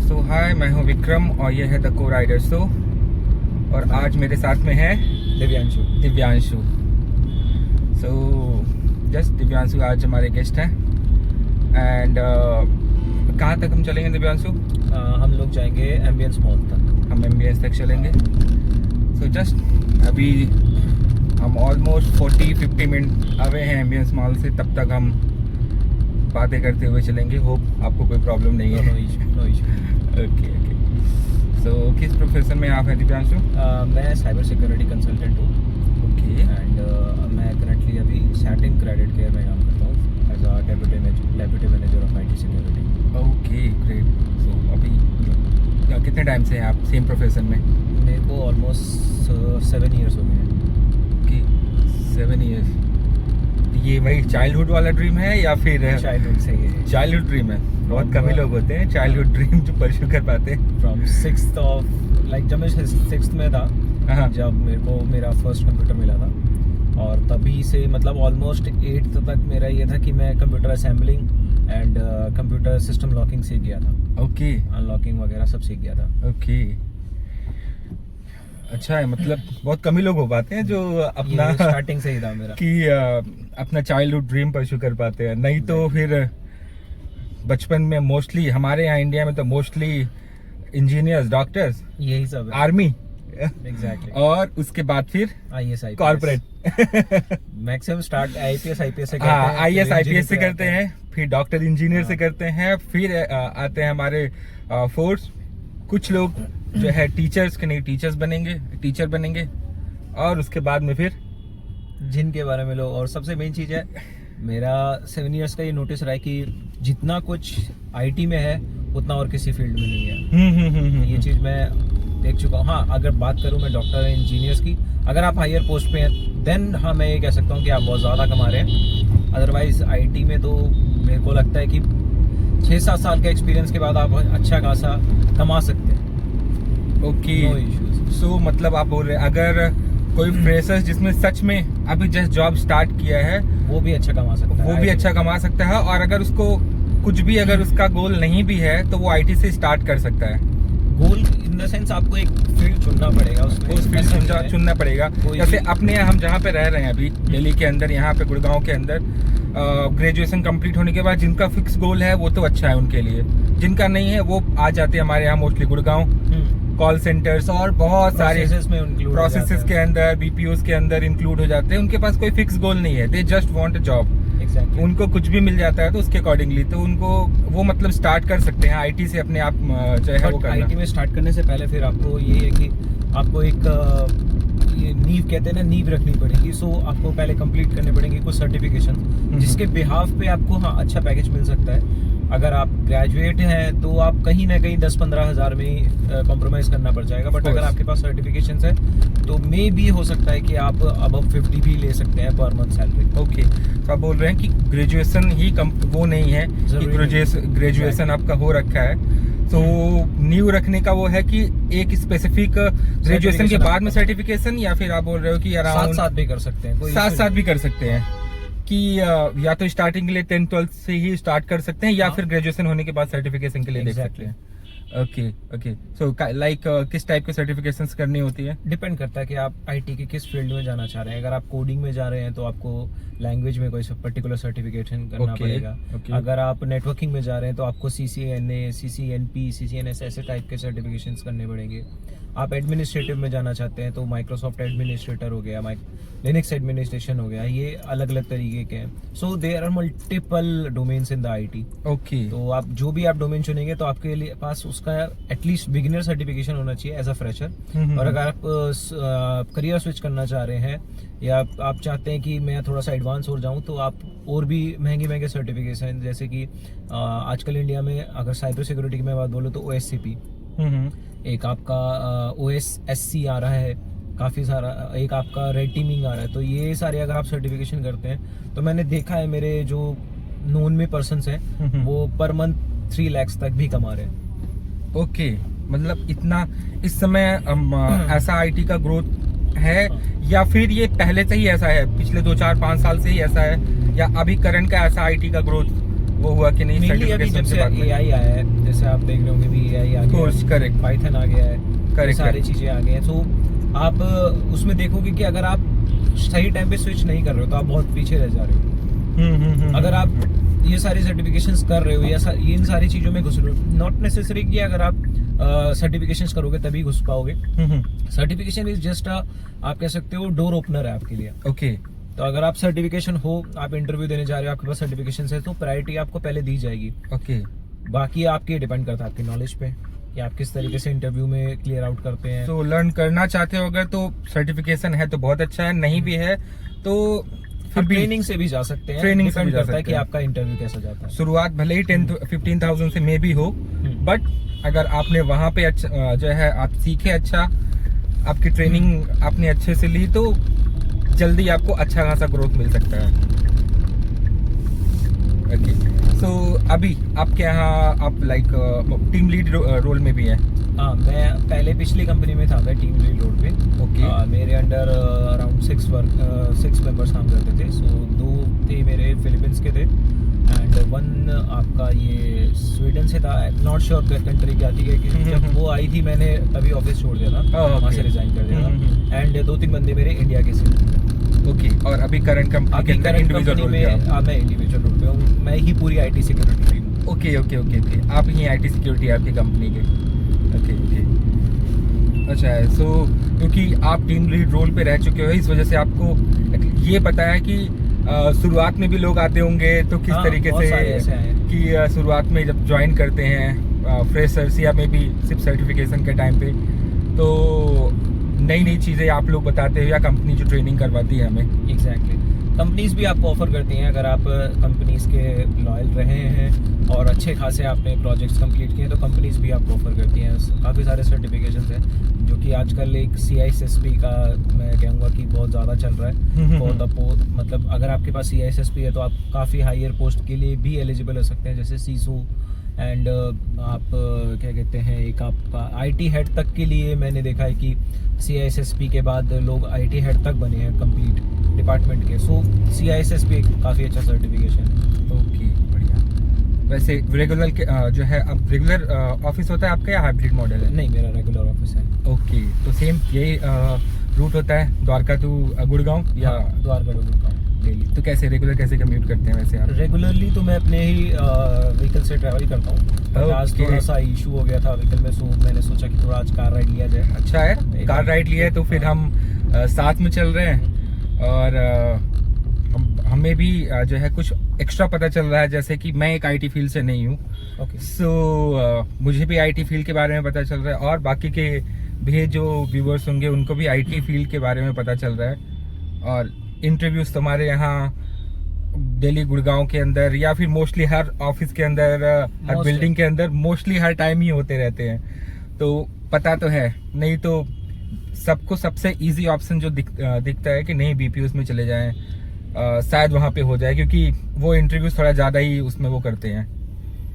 सो हाय, मैं हूं विक्रम और ये है द को राइडर शो। और आज मेरे साथ में है दिव्यांशु। सो जस्ट दिव्यांशु आज हमारे गेस्ट हैं। एंड कहाँ तक हम चलेंगे दिव्यांशु? हम लोग जाएंगे एम्बियंस मॉल तक। हम एम्बियंस तक चलेंगे। सो जस्ट अभी हम ऑलमोस्ट 40-50 मिनट अवे हैं एम्बियंस मॉल से। तब तक हम बातें करते हुए चलेंगे। होप आपको कोई प्रॉब्लम नहीं है। No issue. ओके। सो किस प्रोफेशन में आप हैं दिव्यांशु? मैं साइबर सिक्योरिटी कंसल्टेंट हूँ। ओके। एंड मैं करंटली अभी सैटिन क्रेडिट केयर में काम करता हूँ as a deputy manager of IT security. Okay great. So अभी कितने टाइम से हैं आप सेम प्रोफेशन में? मेरे को ऑलमोस्ट 7 ईयर्स हो गए हैं। Okay 7 years. ये वही चाइल्डहुड वाला ड्रीम है या फिर चाइल्डहुड से ही चाइल्डहुड ड्रीम है? बहुत कम ही लोग होते हैं चाइल्डहुड ड्रीम जो परस्यू कर पाते हैं। फ्रॉम 6th ऑफ लाइक जब मैं 6th में था, जब मेरे को मेरा फर्स्ट कंप्यूटर मिला था, और तभी से मतलब ऑलमोस्ट 8th तक मेरा ये था कि मैं computer assembling and computer system locking सीख गया था। ओके। अनलॉकिंग वगैरह सब सीख गया था। ओके अच्छा है। मतलब बहुत कम ही लोग हो पाते हैं जो अपना स्टार्टिंग से ही था मेरा कि अपना चाइल्डहुड ड्रीम परस्यू कर पाते हैं। नहीं तो फिर बचपन में मोस्टली हमारे यहाँ इंडिया में तो मोस्टली इंजीनियर्स, डॉक्टर्स, यही सब है। Army exactly. और उसके बाद फिर IAS corporate maximum start IPS से करते हाँ हैं। IAS IPS से करते हैं, फिर डॉक्टर इंजीनियर से करते हैं, फिर आते हैं हमारे फोर्स। कुछ लोग जो है टीचर्स के नहीं टीचर बनेंगे और उसके बाद में फिर जिनके बारे में लोग। और सबसे मेन चीज है मेरा 7 इयर्स का ये नोटिस रहा है कि जितना कुछ IT में है उतना और किसी फील्ड में नहीं है। ये चीज मैं देख चुका हूँ। हाँ, अगर बात करूँ मैं डॉक्टर इंजीनियर्स की, अगर आप हायर पोस्ट पे हैं देन हाँ मैं ये कह सकता हूँ कि आप बहुत ज़्यादा कमा रहे हैं। अदरवाइज IT में तो मेरे को लगता है कि 6-7 साल के एक्सपीरियंस के बाद आप अच्छा खासा कमा सकते हैं। ओके। No issues. सो मतलब आप बोल रहे हैं अगर कोई फ्रेशर्स जिसमें सच में अभी जस्ट जॉब स्टार्ट किया है वो भी अच्छा कमा सकता है। वो भी अच्छा कमा सकता है। और अगर उसको कुछ भी अगर उसका गोल नहीं भी है तो वो IT से स्टार्ट कर सकता है। गोल इन द सेंस आपको एक फील्ड चुनना पड़ेगा, उसमें उस फील्ड चुनना पड़ेगा। जैसे अपने हम जहाँ पे रह रहे हैं अभी दिल्ली के अंदर, यहाँ पे गुड़गांव के अंदर, ग्रेजुएशन कंप्लीट होने के बाद जिनका फिक्स गोल है वो तो अच्छा है उनके लिए। जिनका नहीं है वो आ जाते हैं हमारे यहाँ मोस्टली गुड़गांव कॉल सेंटर्स और बहुत सारे प्रोसेसेस के अंदर, BPOs के अंदर इंक्लूड हो जाते हैं। उनके पास कोई फिक्स गोल नहीं है, they just want a job. Exactly. उनको कुछ भी मिल जाता है तो उसके अकॉर्डिंगली तो उनको वो मतलब स्टार्ट कर सकते हैं IT से अपने आप जो है वो करना। IT में स्टार्ट करने से पहले फिर आपको ये है कि आपको एक ये नींव कहते हैं ना, नींव रखनी पड़ेगी। सो आपको पहले कंप्लीट करने पड़ेंगे कुछ सर्टिफिकेशन जिसके बिहाफ पे आपको हाँ अच्छा पैकेज मिल सकता है। अगर आप ग्रेजुएट हैं तो आप कहीं ना कहीं 10-15 हज़ार में ही कॉम्प्रोमाइज़ करना पड़ जाएगा। बट अगर आपके पास सर्टिफिकेशंस है तो मे भी हो सकता है कि आप अबव 50 भी ले सकते हैं पर मंथ सैलरी। ओके। तो आप बोल रहे हैं कि ग्रेजुएशन ही वो नहीं है कि ग्रेजुएशन आपका हो रखा है तो न्यू रखने का वो है कि एक स्पेसिफिक ग्रेजुएशन के बाद में सर्टिफिकेशन, या फिर आप बोल रहे हो कि अराउंड साथ भी कर सकते हैं, साथ भी कर सकते हैं कि या तो स्टार्टिंग के लिए 10th-12th से ही स्टार्ट कर सकते हैं या फिर ग्रेजुएशन होने के बाद सर्टिफिकेशन के लिए देख सकते हैं। ओके। सो लाइक किस टाइप के सर्टिफिकेशंस करनी होती है? डिपेंड करता है कि आप IT के किस फील्ड में जाना चाह रहे हैं। अगर आप कोडिंग में जा रहे हैं तो आपको लैंग्वेज में कोई पर्टिकुलर सर्टिफिकेशन करना पड़ेगा। अगर आप नेटवर्किंग में जा रहे हैं तो आपको CCNA, CCNP, CCNS ऐसे टाइप के सर्टिफिकेशंस करने पड़ेंगे। आप एडमिनिस्ट्रेटिव में जाना चाहते हैं तो माइक्रोसॉफ्ट एडमिनिस्ट्रेटर हो गया, लिनक्स एडमिनिस्ट्रेशन हो गया, ये अलग अलग तरीके के हैं। So there are multiple domains in the IT। Okay. तो आप जो भी आप डोमेन चुनेंगे तो आपके लिए पास उसका एटलीस्ट बिगिनर सर्टिफिकेशन होना चाहिए एज अ फ्रेशर। और अगर आप करियर स्विच करना चाह रहे हैं या आप चाहते हैं कि मैं थोड़ा सा एडवांस हो जाऊं तो आप और भी महंगे सर्टिफिकेशन, जैसे कि आजकल इंडिया में अगर साइबर सिक्योरिटी की मैं बात बोलूँ तो OSCP, एक आपका OSSC आ रहा है, काफ़ी सारा, एक आपका रेड टीमिंग आ रहा है। तो ये सारे अगर आप सर्टिफिकेशन करते हैं तो मैंने देखा है मेरे जो नोन में पर्सन्स हैं वो पर मंथ 3 लाख तक भी कमा रहे हैं। ओके। मतलब इतना इस समय ऐसा IT का ग्रोथ है या फिर ये पहले से ही ऐसा है, पिछले 2-4-5 साल से ही ऐसा है, या अभी करंट का ऐसा IT का ग्रोथ वो हुआ कि नहीं मेनली अभी जब से AI आया है, जैसे आप देख रहे होंगे भी AI आ गया कोर्स, करेक्ट, पाइथन आ गया है, करेक्ट, सारी चीजें आ गई हैं। तो आप उसमें देखोगे कि अगर आप सही टाइम पे स्विच नहीं कर रहे हो तो आप बहुत पीछे रह जा रहे हो। अगर आप ये सारी सर्टिफिकेशंस कर रहे हो या इन सारी चीजों में घुस रहे हो, नॉट नेसेसरी कि अगर आप सर्टिफिकेशंस करोगे तभी घुस पाओगे। सर्टिफिकेशन इज जस्ट आप कह सकते हो डोर ओपनर है आपके लिए। ओके, तो अगर आप सर्टिफिकेशन हो, आप इंटरव्यू देने जा रहे हो, आपके पास सर्टिफिकेशन है, तो प्रायोरिटी आपको पहले दी जाएगी। ओके, बाकी आपके डिपेंड करता है आपकी नॉलेज पे कि आप किस तरीके से इंटरव्यू में क्लियर आउट करते हैं। तो लर्न करना चाहते हो अगर तो सर्टिफिकेशन है तो बहुत अच्छा है, नहीं भी है तो फिर भी ट्रेनिंग से भी जा सकते हैं। ट्रेनिंग से भी डिपेंड जा करता है सकते कि हैं। आपका इंटरव्यू कैसा जाता है। शुरुआत भले ही 10-15,000 से मे भी हो, बट अगर आपने वहां पे अच्छा जो है आप सीखे, अच्छा आपकी ट्रेनिंग आपने अच्छे से ली तो जल्दी आपको अच्छा खासा ग्रोथ मिल सकता है। ओके, सो अभी आपके यहाँ आप लाइक टीम लीड रोल में भी हैं? हाँ, मैं पहले पिछली कंपनी में था, मैं टीम लीड रोल पे। ओके, मेरे अंडर अराउंड 6 मेंबर्स काम करते थे। सो 2 थे मेरे फिलीपींस के थे एंड 1 आपका ये स्वीडन से था। नॉट श्योर कंट्री क्या थी, क्योंकि जब वो आई थी मैंने तभी ऑफिस छोड़ दिया था, वहाँ से रिजाइन कर दिया था। एंड 2-3 बंदे मेरे इंडिया के से। ओके, और अभी करंट कंपनी के अंदर इंडिविजुअल रोल में मैं इंडिविजुअल रोल पे हूँ। मैं ही पूरी IT security team. Okay okay okay okay, आप ही IT सिक्योरिटी है आपकी कंपनी के? ओके ओके, अच्छा है। सो क्योंकि आप टीम लीड रोल पे रह चुके हो, इस वजह से आपको ये पता है कि शुरुआत में भी लोग आते होंगे तो किस तरीके से कि शुरुआत में जब ज्वाइन करते हैं फ्रेशर्स या में भी सिर्फ सर्टिफिकेशन के टाइम पे, तो नई नई चीज़ें आप लोग बताते हो या कंपनी जो ट्रेनिंग करवाती है हमें? एग्जैक्टली, कंपनीज भी आपको ऑफर करती हैं। अगर आप कंपनीज के लॉयल रहे हैं और अच्छे खासे आपने प्रोजेक्ट्स कंप्लीट किए तो कंपनीज भी आपको ऑफर करती हैं। काफ़ी सारे सर्टिफिकेशंस हैं जो कि आजकल एक CISSP का मैं कहूँगा कि बहुत ज़्यादा चल रहा है फॉर द पोस्ट। मतलब अगर आपके पास CISSP है तो आप काफ़ी हायर पोस्ट के लिए भी एलिजिबल हो सकते हैं, जैसे CISO एंड आप क्या कहते हैं, एक आपका IT हेड तक के लिए मैंने देखा है कि CISSP के बाद लोग IT हेड तक बने हैं कंप्लीट डिपार्टमेंट के। सो CISSP एक काफ़ी अच्छा सर्टिफिकेशन है। ओके, बढ़िया। वैसे रेगुलर जो है, अब रेगुलर ऑफिस होता है आपका या हाइब्रिड मॉडल है? नहीं, मेरा रेगुलर ऑफिस है। ओके, तो सेम यही रूट होता है द्वारका टू गुड़गांव या? Dwarka to Gurgaon daily. तो कैसे रेगुलर कैसे कम्यूट करते हैं वैसे आप? रेगुलरली तो मैं अपने ही व्हीकल से ट्रैवल करता हूँ। आज थोड़ा सा इशू हो गया था व्हीकल में, सो मैंने सोचा कि थोड़ा आज कार राइड लिया जाए। अच्छा है, कार राइड लिया है तो फिर हम साथ में चल रहे हैं और हमें भी जो है कुछ एक्स्ट्रा पता चल रहा है, जैसे कि मैं एक IT फील्ड से नहीं हूँ। ओके, सो मुझे भी IT फील्ड के बारे में पता चल रहा है और बाकी के भी जो व्यूवर्स होंगे उनको भी IT फील्ड के बारे में पता चल रहा है। और इंटरव्यूज तुम्हारे यहाँ दिल्ली गुड़गांव के अंदर या फिर मोस्टली हर ऑफिस के अंदर, हर बिल्डिंग के अंदर मोस्टली हर टाइम ही होते रहते हैं, तो पता तो है। नहीं तो सबको सबसे इजी ऑप्शन जो दिखता है कि नहीं BPOs में चले जाएं, शायद वहाँ पे हो जाए, क्योंकि वो इंटरव्यूज थोड़ा ज़्यादा ही उसमें वो करते हैं।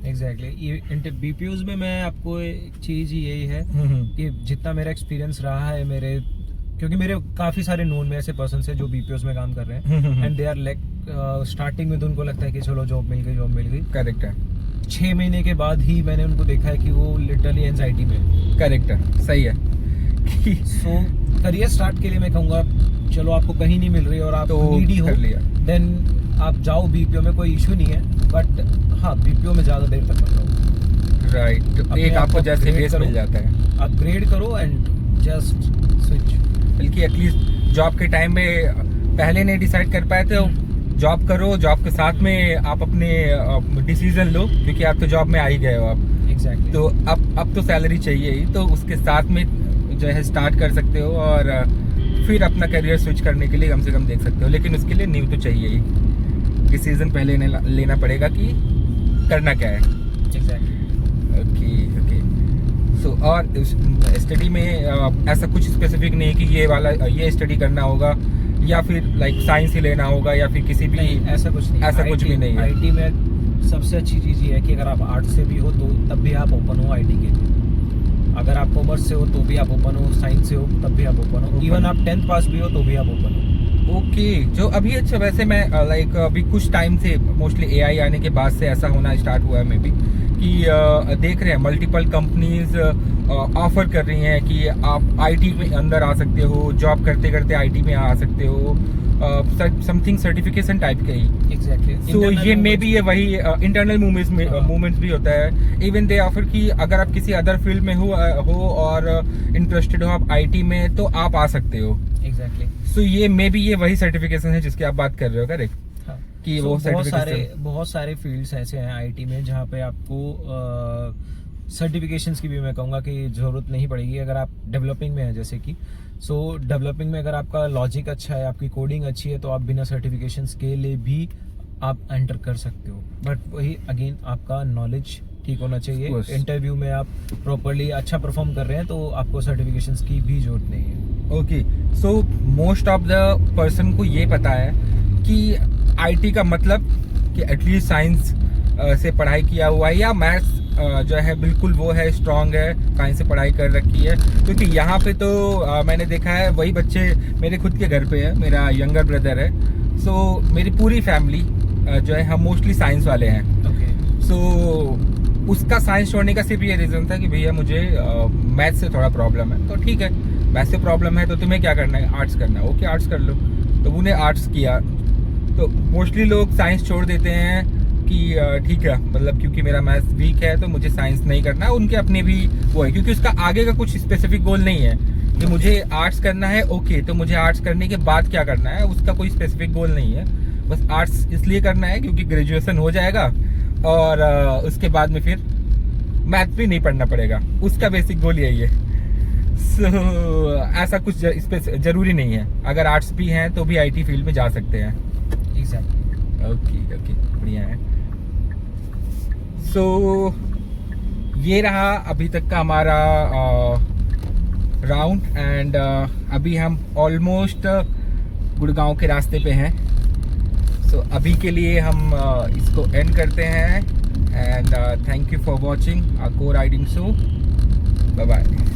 एग्जैक्टली, BPOs में मैं आपको एक चीज़ यही है कि जितना मेरा एक्सपीरियंस रहा है क्योंकि मेरे काफ़ी सारे नोन में ऐसे पर्सन है जो BPOs में काम कर रहे हैं and they are like starting में तो उनको लगता है कि चलो जॉब मिल गई। करेक्ट है। 6 महीने के बाद ही मैंने उनको देखा है कि वो लिटरली एंजाइटी में। करेक्ट है, सही है। सो करियर स्टार्ट के लिए मैं कहूँगा चलो आपको कहीं नहीं मिल रही और आप तो नीडी हो, देन आप जाओ BPO में, कोई इशू नहीं है। बट हाँ, BPO में ज़्यादा देर तक मत रहो। राइट, तो एक आपको जैसे बेस मिल जाता है, अपग्रेड करो एंड जस्ट स्विच। बल्कि एटलीस्ट जॉब के टाइम में पहले नहीं डिसाइड कर पाए तो जॉब करो, जॉब के साथ में आप अपने डिसीजन लो, क्योंकि आप तो जॉब में आ ही गए हो आप। एग्जैक्टली। तो अब तो सैलरी चाहिए ही, तो उसके साथ में जो है स्टार्ट कर सकते हो और फिर अपना करियर स्विच करने के लिए कम से कम देख सकते हो, लेकिन उसके लिए न्यू तो चाहिए ही। डिसीजन पहले लेना पड़ेगा कि करना क्या है। एग्जैक्टली। ओके ओके, सो और स्टडी में ऐसा कुछ स्पेसिफिक नहीं कि ये स्टडी करना होगा या फिर लाइक साइंस ही लेना होगा या फिर किसी भी? नहीं, ऐसा कुछ नहीं, ऐसा कुछ भी नहीं है। IT में सबसे अच्छी चीज़ ये है कि अगर आप आर्ट से भी हो तो तब भी आप ओपन हो IT के लिए। अगर आप कॉमर्स से हो तो भी आप ओपन हो, साइंस से हो तब भी आप ओपन हो, इवन आप 10th पास भी हो तो भी आप ओपन हो। ओके जो अभी अच्छा वैसे मैं लाइक अभी कुछ टाइम से मोस्टली एआई आने के बाद से ऐसा होना स्टार्ट हुआ है मे बी कि देख रहे हैं मल्टीपल कंपनीज ऑफर कर रही हैं कि आप आईटी में अंदर आ सकते हो, जॉब करते करते आईटी में आ सकते हो, समथिंग सर्टिफिकेशन टाइप का ही। एग्जैक्टली। सो ये मे बी ये वही इंटरनल मूवमेंट्स भी होता है। इवन दे ऑफर कि अगर आप किसी अदर फील्ड में हो और इंटरेस्टेड हो आप आईटी में तो आप आ सकते हो। एग्जैक्टली। सो ये मे बी ये वही सर्टिफिकेशन है जिसकी आप बात कर रहे हो, करेक्ट? हाँ। कि So, वो बहुत सारे फील्ड्स ऐसे हैं आईटी में जहाँ पे आपको सर्टिफिकेशंस की भी मैं कहूँगा कि ज़रूरत नहीं पड़ेगी अगर आप डेवलपिंग में हैं जैसे कि। सो डेवलपिंग में अगर आपका लॉजिक अच्छा है, आपकी कोडिंग अच्छी है, तो आप बिना सर्टिफिकेशंस के लिए भी आप एंटर कर सकते हो। बट वही अगेन आपका नॉलेज ठीक होना चाहिए। इंटरव्यू में आप प्रॉपरली अच्छा परफॉर्म कर रहे हैं तो आपको सर्टिफिकेशंस की भी जरूरत नहीं है। Okay so most of the person को ये पता है कि आईटी का मतलब कि एटलीस्ट साइंस से पढ़ाई किया हुआ है या मैथ्स जो है बिल्कुल वो है स्ट्रांग है, साइंस से पढ़ाई कर रखी है। क्योंकि यहाँ पे तो मैंने देखा है वही बच्चे मेरे खुद के घर पे है, मेरा यंगर ब्रदर है। सो मेरी पूरी फैमिली जो है हम मोस्टली साइंस वाले हैं। सो उसका साइंस छोड़ने का सिर्फ ये रीज़न था कि भैया मुझे मैथ्स से थोड़ा प्रॉब्लम है। तो ठीक है, मैथ्स से प्रॉब्लम है तो तुम्हें क्या करना है, आर्ट्स करना है, ओके आर्ट्स कर लो। तो उन्हें आर्ट्स किया। तो मोस्टली लोग साइंस छोड़ देते हैं कि ठीक है मतलब क्योंकि मेरा मैथ्स वीक है तो मुझे साइंस नहीं करना है। उनके अपने भी वो है क्योंकि उसका आगे का कुछ स्पेसिफिक गोल नहीं है कि मुझे आर्ट्स करना है। ओके तो मुझे आर्ट्स करने के बाद क्या करना है, उसका कोई स्पेसिफिक गोल नहीं है। बस आर्ट्स इसलिए करना है क्योंकि ग्रेजुएशन हो जाएगा और उसके बाद में फिर मैथ भी नहीं पढ़ना पड़ेगा। उसका बेसिक गोल यही है। सो ऐसा कुछ जरूरी नहीं है, अगर आर्ट्स भी हैं तो भी आईटी फील्ड में जा सकते हैं। एग्जैक्टली। ओके बढ़िया है। सो ये रहा अभी तक का हमारा राउंड एंड अभी हम ऑलमोस्ट गुड़गांव के रास्ते पे हैं। सो अभी के लिए हम इसको एंड करते हैं and thank you for watching our को राइडिंग शो। Bye bye.